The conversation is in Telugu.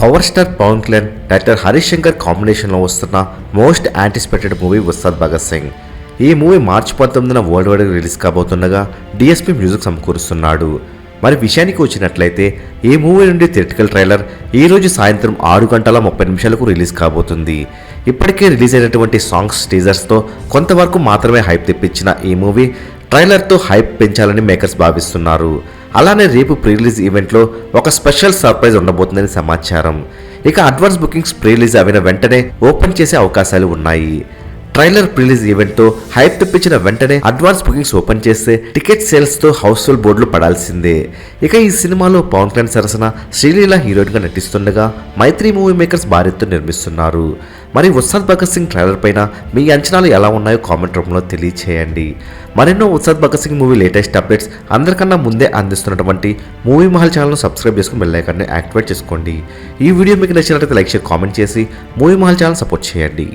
Power star Pawan Kalyan director Harish Shankar కాంబినేషన్లో వస్తున్న most anticipated movie Ustaad Bhagat Singh. ఈ మూవీ మార్చి 19న వరల్డ్ వైడ్ రిలీజ్ కాబోతుండగా డిఎస్పీ మ్యూజిక్ సమకూరుస్తున్నాడు. మరి విషయానికి వచ్చినట్లయితే ఈ మూవీ నుండి థియేట్రికల్ ట్రైలర్ ఈ రోజు సాయంత్రం 6:30 రిలీజ్ కాబోతుంది. ఇప్పటికే రిలీజ్ అయినటువంటి సాంగ్స్ టీజర్స్తో కొంతవరకు మాత్రమే హైప్ తెప్పించిన ఈ మూవీ ట్రైలర్తో హైప్ పెంచాలని మేకర్స్ భావిస్తున్నారు. అలానే రేపు ప్రీ రిలీజ్ ఈవెంట్లో ఒక స్పెషల్ సర్ప్రైజ్ ఉండబోతుందని సమాచారం. ఇక అడ్వాన్స్ బుకింగ్స్ ప్రీ రిలీజ్ అయిన వెంటనే ఓపెన్ చేసే అవకాశాలు ఉన్నాయి. ట్రైలర్ ప్రీ రిలీజ్ ఈవెంట్తో హైప్ తెప్పించిన వెంటనే అడ్వాన్స్ బుకింగ్స్ ఓపెన్ చేస్తే టికెట్ సేల్స్తో హౌస్ఫుల్ బోర్డులు పడాల్సిందే. ఇక ఈ సినిమాలో పవన్ కళ్యాణ్ సరసన శ్రీలీల హీరోయిన్గా నటిస్తుండగా మైత్రి మూవీ మేకర్స్ భారీతో నిర్మిస్తున్నారు. మరి ఉస్తాద్ భగత్ సింగ్ ట్రైలర్ పైన మీ అంచనాలు ఎలా ఉన్నాయో కామెంట్ రూపంలో తెలియచేయండి. మరెన్నో Ustaad Bhagat Singh movie latest updates అందరికన్నా ముందే అందిస్తున్నటువంటి మూవీ మహల్ ఛానల్ను సబ్స్క్రైబ్ చేసుకుని బెల్ ఐకాన్ని యాక్టివేట్ చేసుకోండి. ఈ వీడియో మీకు నచ్చినట్లయితే లైక్ చేసి కామెంట్ చేసి మూవీ మహల్ ఛానల్ సపోర్ట్ చేయండి.